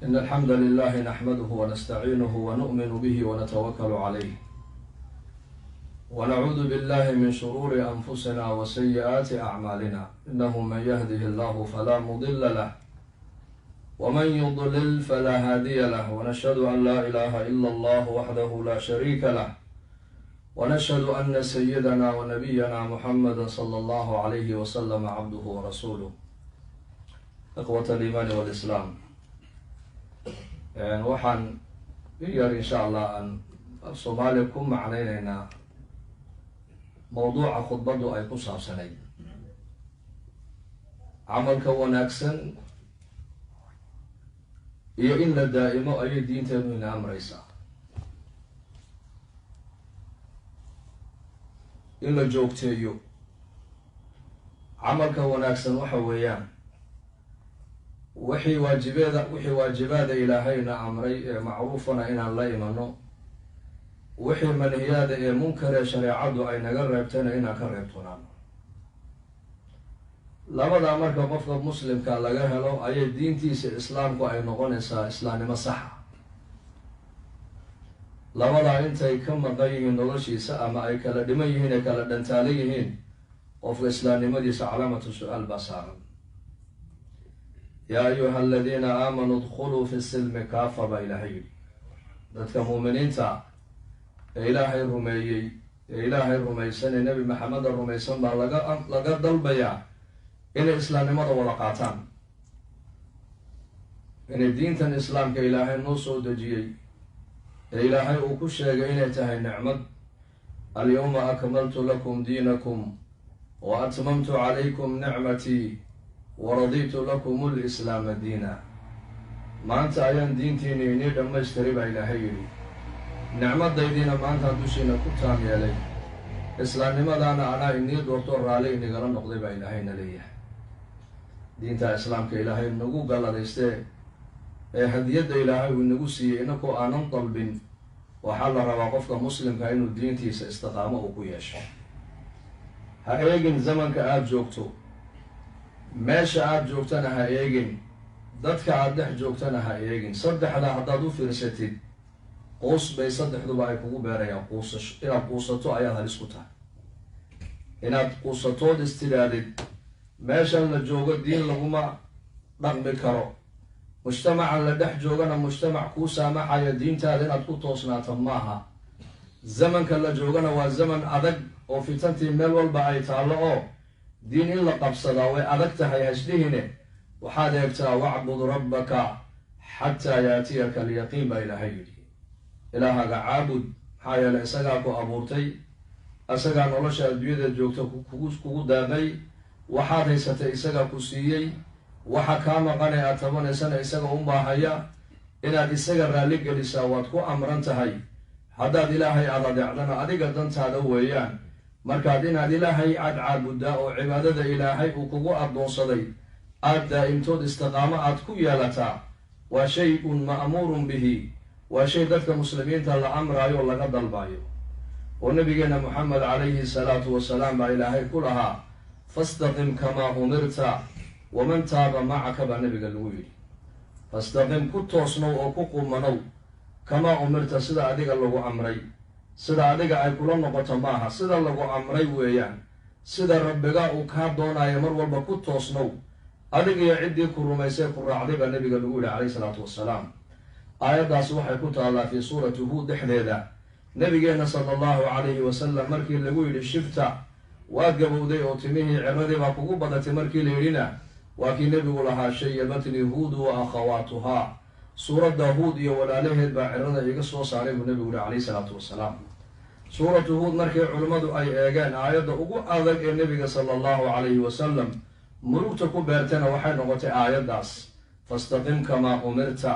إن الحمد لله نحمده ونستعينه ونؤمن به ونتوكل عليه ونعوذ بالله من شرور أنفسنا وسيئات أعمالنا إنه من يهده الله فلا مضل له ومن يضلل فلا هادي له ونشهد أن لا إله إلا الله وحده لا شريك له ونشهد أن سيدنا ونبينا محمد صلى الله عليه وسلم عبده ورسوله. إخوة الإيمان والإسلام، waxaan yar insha allah aan Soomaaliya ku macnaynaynaa mowduuca khudbadu ay ku saabsanayd camalka wanaagsan iyo in la daa'imo ayay diinteenu ina amraysaa. In la joogteeyo camalka wanaagsan waxa weeyaan wixii waajibaada ilaahayna amray ee macruufana inaan la imano, wixii manhiyaada ee munkar ee shareecadu ay naga reebtayna inaan ka reebtoonaano. labadaa marka qofka muslimka laga helo ayay diintiisa islaamku ay noqonaysaa islaamnimo saxa. labadaa intay ka maqan yihiin noloshiisa ama ay kala dhiman yihiin ay kala dhantaalan yihiin, qofka islaamnimadiisa calaamatu su-aal baa saaran. yaa ayuha aladiina aamanuu dkhuluu fi silmi kaafa baa ilaahay yidhi. dadka muuminiinta ee ilaahay rumeeyey ee ilaahay rumaysan ee nebi maxameda rumaysan baa laga dalbayaa inay islaamnimada wada qaataan, inay diintan islaamka ilaahay noo soo dejiyey ee ilaahay uu ku sheegay inay tahay nicmad. alyawma akmaltu lakum diinakum wa atmamtu calaykum nicmatii waraditu lakum lislaama diina. maanta ayaan diintiina inii dhammaystiray baa ilaahay yidhi. nicmadaydiina maantaan dushiina ku taam yeelay, islaamnimadaana anaa inii doorto raalli inigala noqday baa ilaahayna leeyahay. diinta islaamka ilaahay nagu galladaystee ee hadiyadda ilaahay uu inagu siiyey inakoo aanan dalbin, waxaa la rabaa qofka muslimka inuu diintiisa istiqaamo uu ku yeesho. ha eegin zamanka aada joogto, meesha aada joogtana ha eegin, dadka aada dhex joogtana ha eegin. saddexdaa haddaad u fiirsatid, quus bay saddexduba ay kugu beerayaan. inaad quusato ayaad halis ku tahay. inaad quusatood istidhaadid meeshan la joogo diin laguma dhaqmi karo, mujtamacan la dhex joogana mujtamac kuu saamaxaya diintaada inaad ku toosnaato maaha. zamanka la joogana waa zaman adag oo fitantii meel walba ay taallo oo diin in la qabsadaa way adag tahay. hashdhihine waxaad eegtaa wacbud rabbaka xataa yaatiyaka alyaqiin baa ilaahay yidhi. ilaahaga caabud, maxaa yeelay isagaa ku abuurtay, isagaa nolosha adduunyada joogta kugu daaqay, waxaad haysatay isagaa ku siiyey, waxa kaa maqanay aad tabanaysana isaga u baahaya. inaad isaga raalli gelisaa waad ku amran tahay. haddaad ilaahay aad adeecdana adiga dantaada weeyaan. markaad inaad ilaahay aad caabuddaa oo cibaadada ilaahay uu kugu addoonsaday aad daa'imtood istiqaamo aad ku yeelataa, waa shay-un ma'muurun bihi, waa shay dadka muslimiinta la amraayo oo laga dalbaayo. oo nabigeena moxamed calayhi salaatu wasalaam baa ilaahay ku lahaa fastaqim kamaa umirta waman taaba macaka baa nabiga lagu yidhi. fastaqim ku toosnow oo ku qumanow kamaa umirta sida adiga lagu amray. sida adiga ay kula noqoto maaha, sida lagu amray weeyaan. sida rabbiga uu kaa doonayo mar walba ku toosnow, adigiyo ciddii ku rumaysay ku raacday baa nabiga lagu yidhi calayhi salaatu wassalaam. aayaddaas waxay ku taallaa fii suurati huud dhexdeeda. nabigeena sala allahu calayhi wasalam markii lagu yidhi shibta, waa gabowday oo timihii ciradii baa kugu badatay markii la yidhina, waa kii nebigu lahaa shayabatni huudu wa akhawaatuhaa. suuradda huud iyo walaalaheed baa cirada iga soo saaray buu nebigu yihi calayhi salaatu wassalaam. suuratu huud markii culimmadu ay eegeen aayadda ugu adag ee nebiga sala allahu calayhi wasalam murugta ku beertana waxay noqotay aayaddaas fastaqim kamaa umirta.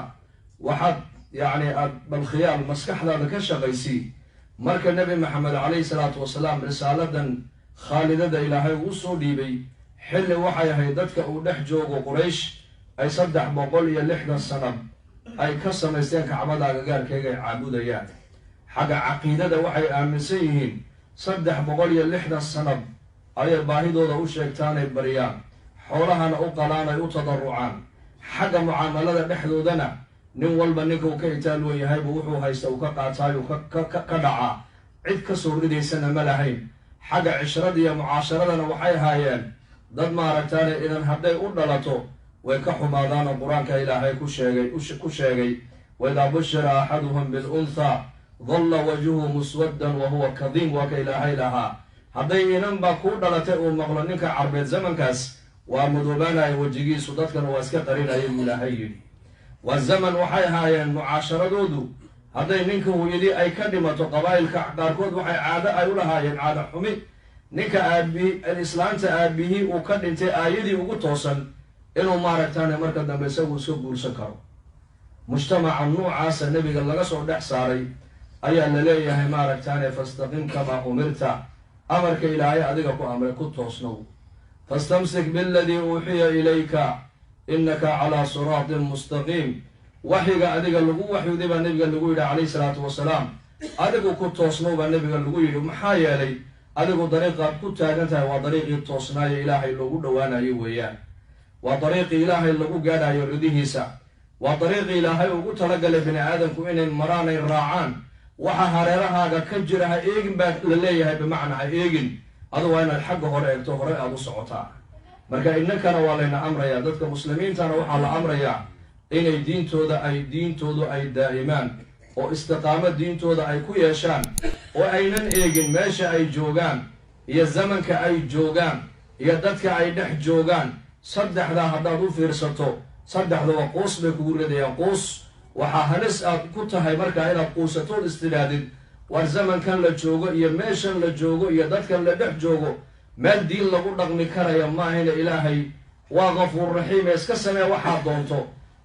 waxaad yacni aad balkhiyaal maskaxdaada ka shaqaysii. marka nebi maxamed calayhi salaatu wasalaam risaaladan khaalidada ilaahay uu soo dhiibay, xilli waxay ahayd dadka uu dhex joogo quraysh ay 360 sano ay ka samaysteen kacbada agagaarkeega ay caabudayaan. xagga caqiidada waxay aaminsan yihiin 360 sano ayay baahidooda u sheegtaan ay baryaan, xoolahana u qalaan ay u tadarucaan. xagga mucaamalada dhexdoodana nin walba ninka uu ka itaalwan yahayba wuxuu haysta uu ka qaataayo ka dhacaa cid ka soo ridaysana ma lahayn xagga cishrada iyo mucaasharadana waxay ahaayeen dad maaragtaane idan hadday u dhalato way ka xumaadaanoo qur-aanka ilaahay ku sheegay waidaa bushira axaduhum bilunhaa dalla wajhuhu muswaddan wa huwa kadiim waa ka ilaahay lahaa hadday inanba kuu dhalatay uu maqlo ninka carbeed zamankaas waa madoobaanaya wejigiisu dadkana waa iska qarinaya buu ilaahay yidhi waa zaman waxay ahaayeen mucaasharadoodu hadday ninka hooyadii ay ka dhimato qabaa'ilka qaarkood waxay caado ay u lahaayeen caado xumi ninka islaanta aabihii uu ka dhintay aayadii ugu toosan inuu maaragtaane marka dambe isagu iska guursan karo mujtamaca nuucaasa nebiga laga soo dhex saaray ayaa la leeyahay maaragtaane fastaqim kamaa umirta amarka ilaahay adiga ku amray ku toosnow fastamsik biladii uuxiya ilayka innaka calaa siraatin mustaqiim waxyiga adiga lagu waxyuday baa nebiga lagu yidhi calayhi salaatu wasalaam adigu ku toosnow baa nebiga lagu yidhi maxaa yeelay adigu dariiqaad ku taagan tahay waa dariiqii toosnaayo ilaahay loogu dhowaanayo weeyaan waa dariiqii ilaahay lagu gaadhayo ridihiisa waa dariiqii ilaahay ugu talagalay bini aadamku inay maraanay raacaan waxa hareerahaaga ka jira ha eegin baa la leeyahay bimacnaa ha eegin adu waa inaad xagga hore eegto hore aad u socotaa marka inankana waa layna amrayaa dadka muslimiintana waxaa la amrayaa inay diintoodu ay daa'imaan oo istiqaamo diintooda ay ku yeeshaan oo aynan eegin meesha ay joogaan iyo zamanka ay joogaan iyo dadka ay dhex joogaan saddexdaa haddaad u fiirsato saddexdaba quus bay kugu ridayaan quus waxaa halis aad ku tahay markaa inaad quusatood istidhaahdid war zamankan la joogo iyo meeshan la joogo iyo dadkan la dhex joogo meel diin lagu dhaqmi karaya maahayna ilaahay waa qafuur raxiim ee iska samee waxaad doonto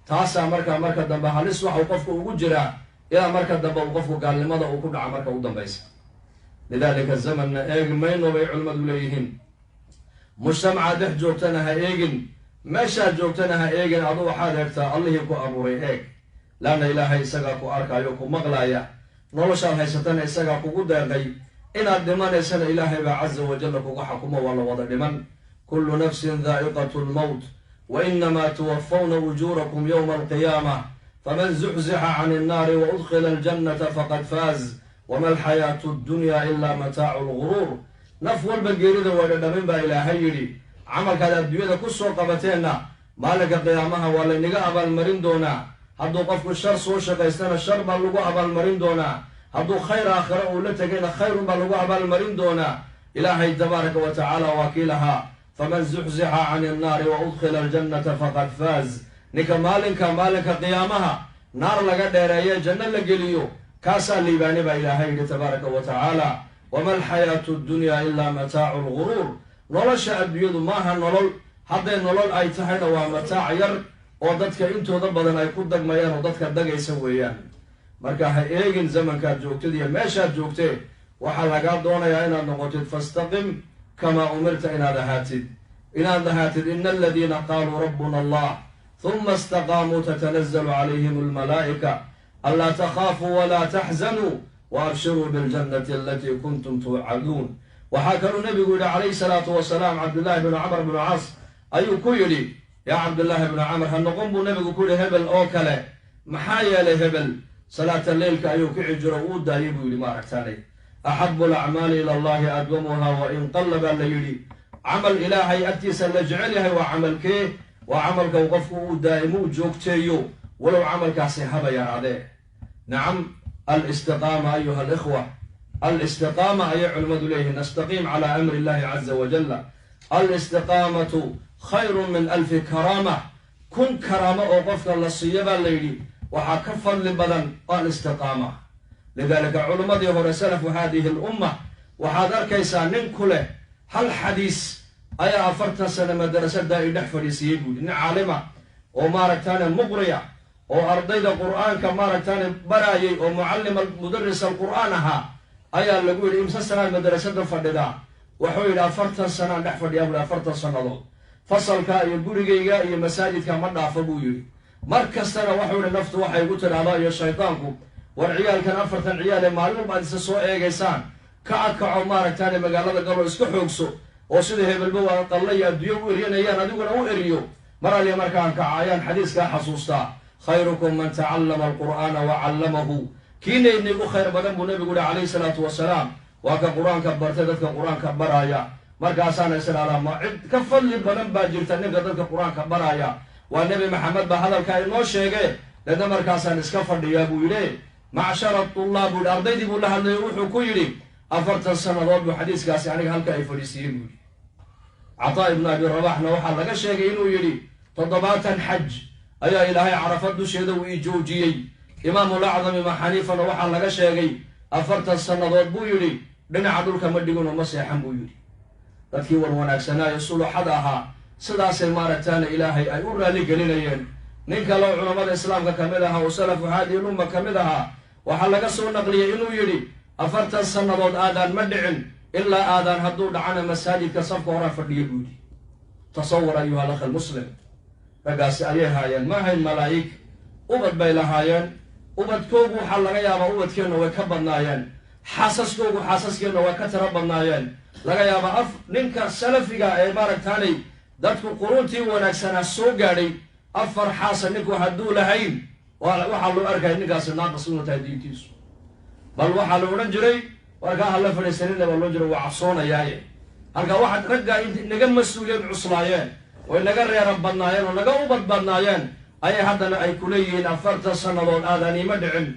taasaa marka dambe halis waxau qofku ugu jiraa ilaa marka dambe uu qofku gaalnimada uu ku dhaca marka u dambaysa lidaalika zamanna eegi mayno bay culimmadu leeyihiin mujtamacaad dhex joogtana ha eegin meeshaad joogtana ha eegin adu waxaad eegtaa allihii ku abuuray eeg laanna ilaahay isagaa ku arkaayo ku maqlaaya noloshaad haysatana isagaa kugu deeqay inaad dhimanaysana ilaahay baa casa wajalla kuga xakumo waa la wada dhiman kullu nafsin daa'iqatu lmowt wa inamaa tuwafawna ujuurakum yowma alqiyaamah faman zuxzixa can innaari wa udkhila aljannata faqad faaz wama alxayaatu addunyaa ilaa mataacu lguruur naf walba geerida waa dhadhamin baa ilaahay yidhi camalkaad adduunyada ku soo qabateenna maalinka qiyaamaha waa laynaga abaalmarin doonaa hadduu qofku shar soo shaqaystana shar baa lagu abaalmarin doonaa hadduu khayr aakhiro uu la tegayna khayrun baa lagu abaalmarin doonaa ilaahay tabaaraka wa tacaala waa kii lahaa faman zuxzixa can innaari wa udkhila aljannata faqad faaz ninka maalinka qiyaamaha naar laga dheereeye janno la geliyo kaasaa liibaani baa ilaahay yidhi tabaaraka wa tacaala wama alxayaatu addunyaa ilaa mataacu lguruur nolosha adduunyadu maaha nolol hadday nolol ay tahayna waa mataac yar oo dadka intooda badan ay ku dagmayaan oo dadka dagaysa weeyaan marka ha eegin zamankaad joogtid iyo meeshaad joogtee waxaa lagaa doonayaa inaad noqotid fastaqim kamaa umirta inaad ahaatid ina aladiina qaaluu rabbuna allah huma istaqaamuu tatanazalu calayhim almalaa'ika anlaa takhaafuu walaa taxzanuu wa abshiruu biljannati alatii kuntum tuucaduun waxaa kaluu nebigu yidhi calayhi salaatu wasalaam cabdullaahi bnu camr bnu caas ayuu ku yidhi yaa cabdullaahi bnu camr ha noqon buu nebigu ku yidhi hebel oo kale maxaa yeelay hebel salaata leylka ayuu kici jiro uu daayay buu yidhi maaragtaanay axabu alacmaali ila allahi adwamuha wa in qalla baa la yidhi camal ilaahay agtiisa la jecel yahay waa camalkee waa camalka uu qofku uu daa'imo u joogteeyo walow camalkaasi haba yaraadee nacam alistiqaama ayuha alikhwa alistiqaama ayay culimmadu leeyihiin nastaqiim calaa amri illahi caza wajalla alistiqaamatu khayrun min alfi karaama kun karaamo oo qofka la siiyo baa la yidhi waxaa ka fadli badan alistiqaama lidaalika culimmadii hore salafu haadihi alumma waxaad arkaysaa nin ku leh hal xadiis ayaa 40 sano madrasada ay dhex fadhiisiyey buudi nin caalima oo maaragtaane muqriya oo ardayda qur'aanka maaragtaane baraayay oo mucallim mudaris alqur'aan ahaa ayaa lagu yidhi imsa sanaan madrasada fadhidaa wuxuu yidhi 40 sanaan dhex fadhiyaa buu 40 sannadood fasalka iyo gurigayga iyo masaajidka ma dhaafo buu yidhi mar kastana wuxuu yidhi naftu waxay ugu tidhaahdaa iyo shaydaanku war ciyaalkan 40 ciyaal ee maalin baad isa soo eegaysaan ka adkaco maaragtaane magaalada galo iska xoogso oo sida hebelba waa qalla iyo adduunyo u eryanayaan adiguna u eriyo mar aliya markaan kaca ayaan xadiiskaa xasuustaa khayrukum man tacallama alqur'aana wacallamahu kiina inigu khayr badan buu nebigu yihi calayhi salaatu wasalaam waa ka qur-aanka bartay dadka qur-aanka baraya. markaasaana islaala ma cid ka fadli badan baa jirta ninka dadka qur-aanka baraya, waa nebi maxamed baa hadalkaa inoo sheege. deedna markaasaan iska fadhiyaa buu yidhi macshara tullaab buu yidhi, ardaydii buu la hadlayo wuxuu ku yidhi 40 sannadood buu xadiiskaasi aniga halka ay fadhiisiiyey buu yidhi. cataa ibnu abi rabaxna waxaa laga sheegay inuu yidhi 70 xaj ayaa ilaahay carafa dusheeda uu ii joojiyey. imaamulacdam ima xaniifana waxaa laga sheegay 40 sannadood buu yidhi dhinaca dhulka ma dhigun oo ma seexan buu yidhi. dadkii war wanaagsanaayo suluxada ahaa sidaasay maaragtaana ilaahay ay u raalli gelinayeen. nin kale oo culammada islaamka ka mid ahaa oo salafu haadihi lumma ka mid ahaa waxaa laga soo naqliyey inuu yidhi 40 sannadood aadaan ma dhicin ilaa aadaan hadduu dhacana masaajidka safka horaa fadhiya buu yidhi. tasawar ayuha alakh almuslim, raggaasi ayay haayeen ma ahayn malaa'ig, ubad bay lahaayeen. ubadkoogu waxaa laga yaabaa ubadkeenna way ka badnaayeen, xaasaskoogu xaasaskeenna way ka tiro badnaayeen. laga yaabaa ninka salafiga ee maaragtaanay dadku quruntii wanaagsanaa soo gaadhay 4 xaasa ninku hadduu lahayn waxaa loo arkaya ninkaasi naaqis inuu tahay diintiisu. bal waxaa la odhan jiray warkaa hala fadhiisanina baa loo jira waa cabsoonayaaye. halka waxaad raggaa naga mas-uuliyeen cuslaayeen way naga reeran badnaayeen oo naga ubad badnaayeen ayay haddana ay ku leeyihiin 40 sannadood aadaan iima dhicin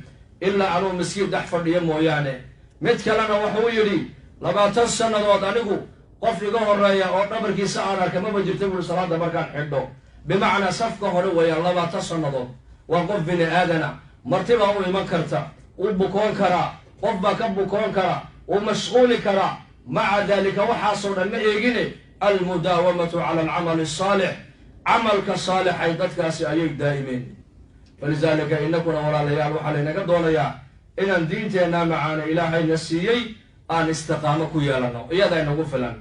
ilaa anuu miskiin dhex fadhiyo mooyaane. mid kalena wuxuu yidhi 20 sannadood anigu qof iga horeeya oo dhabarkiisa aan arka maba jirta buuri salaada markaan xidho. bimacnaa safka hore weeyaan 20 sannadood. waa qof bini aadana, martibaa u iman karta, uu bukoon karaa, qof baa ka bukoon kara, uu mashquuli karaa. maca daalika waxaasoo dhan ma eegine almudaawamatu cala alcamali asaalix, camalka saalixay dadkaasi ayay daa'imeen. falidaalika inakuna walaalayaal waxaa laynaga doonayaa inaan diinteenna macaana ilaahayna siiyey aan istiqaamo ku yeelano, iyadaa inagu filan.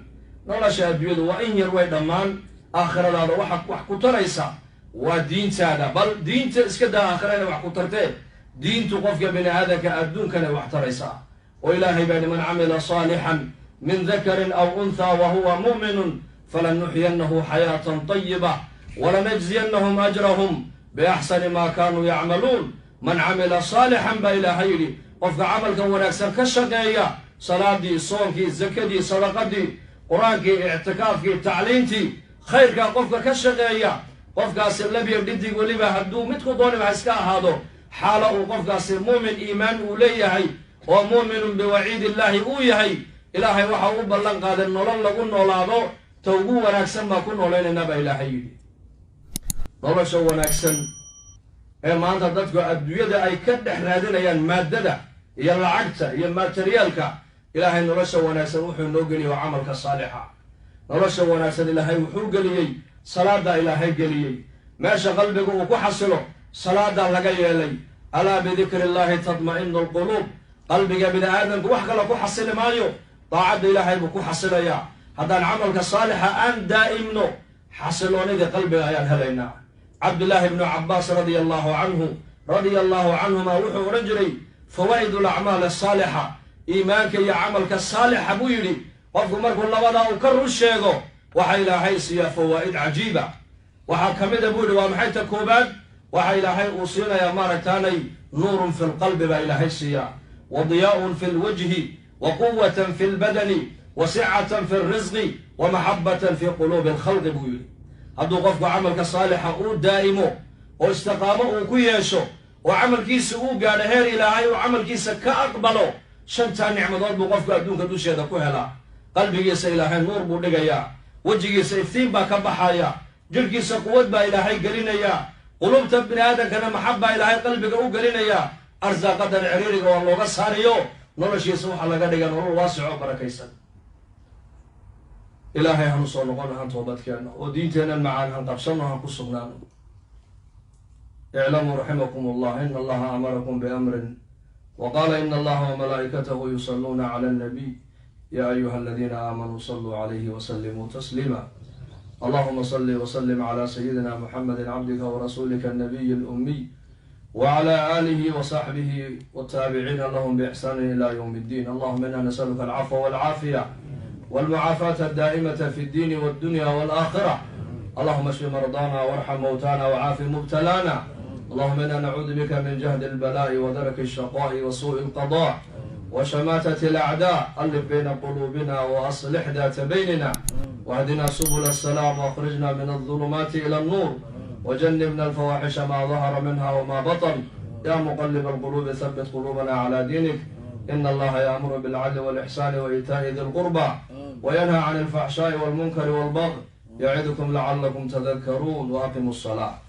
nolosha adduunyadu waa in yar way dhammaan, aakhiradaada wax ku taraysa waa diintaada. bal diinta iska daa aakhira inay wax ku tartee, diintu qofka bini aadanka adduunkana wax taraysaa. oo ilaahay baa man camila saalixan min dakarin aw unthaa wa huwa mu'minun falanuxyiyannahu xayaatan tayiba walanajziyannahum ajrahum biaxsani maa kaanuu yacmaluun. man camila saalixan baa ilaahay yidhi qofka camalka wanaagsan ka shaqeeya, salaadii, soonkii, zakadii, sadaqadii, qur-aankii, ictikaafkii, tacliintii, khayrkaa qofka ka shaqeeya, qofkaasi labiya dhidig weliba hadduu midku dooniba ha iska ahaado, xaalo uu qofkaasi muumin iimaan uu leeyahay oo muuminun biwaciidi illaahi uu yahay, ilaahay waxa u ballan qaaday nolol lagu noolaado ta ugu wanaagsan baa ku noolaynaynaa baa ilaahay yidhi. nolosha wanaagsan ee maanta dadku adduunyada ay ka dhex raadinayaan maaddada iyo lacagta iyo materiyaalka, ilaahay nolosha wanaagsan wuxuu noo geliyey waa camalka saalixa. nolosha wanaagsan ilaahay wuxuu geliyey salaada, ilaahay geliyey meesha qalbiga uu ku xasilo salaadaa laga yeelay. alaa bidikri illaahi tadma'inu alquluub, qalbiga bini aadamku wax kale ku xasili maayo, daacadda ilaahay buu ku xasilayaa. haddaan camalka saalixa aan daa'imno xasiloonidii qalbiga ayaan helaynaa. cabdillaahi ibnu cabbaas radia allahu canhuma wuxuu odhan jiray fawaa'idu alacmaal asaalixa, iimaanka iyo camalka saalixa buu yidhi qofku markuu labadaa uu ka run sheego waxa ilaahay siiyaa fawaa'id cajiiba. waxaa ka mida buu yidhi waa maxay ta koobaad? waxa ilaahay uu siinayaa maaragtaanay nuurun fi lqalbi baa ilaahay siiyaa, wa diyaa'un fi lwajhi, wa quwatan fi lbadani, wa sicatan fi lrisqi, wa maxabatan fi quluubi alkhalqi buu yidhi. hadduu qofku camalka saalixa uu daa'imo oo istiqaamo uu ku yeesho oo camalkiisa uu gaadho heer ilaahay uu camalkiisa ka aqbalo, 5 nicmadood buu qofku adduunka dusheeda ku helaa. qalbigiisa ilaahay nuur buu dhigayaa, wejigiisa iftiin baa ka baxaya, jirhkiisa quwad baa ilaahay gelinayaa, qulubta bini aadankana maxabbaa ilaahay qalbiga u gelinayaa. arsaaqadan ciriiriga waa looga saariyo noloshiisa waxaa laga dhiga nolol waasic oo barakaysan. ilaahay hanu soo noqono, han toobadkeenno oo diinteennan macaan han qabsanno, han ku sugnaano. اعلموا رحمكم الله إن الله أمركم بأمر وقال إن الله وملائكته يصلون على النبي يا أيها الذين آمنوا صلوا عليه وسلموا تسليما. اللهم صل وسلم على سيدنا محمد عبدك ورسولك النبي الأمي وعلى آله وصحبه والتابعين لهم بإحسان إلى يوم الدين. اللهم إنا نسألك العفو والعافية والمعافاة الدائمة في الدين والدنيا والآخرة. اللهم اشف مرضانا وارحم موتانا وعاف مبتلانا. اللهم إنا نعوذ بك من جهد البلاء ودرك الشقاء وسوء القضاء وشماتة الأعداء. ألف بين قلوبنا وأصلح ذات بيننا واهدنا سبل السلام واخرجنا من الظلمات إلى النور وجنبنا الفواحش ما ظهر منها وما بطن. يا مقلب القلوب ثبت قلوبنا على دينك. إن الله يأمر بالعدل والإحسان وإيتاء ذي القربى وينهى عن الفحشاء والمنكر والبغي يعظكم لعلكم تذكرون. وأقيموا الصلاة.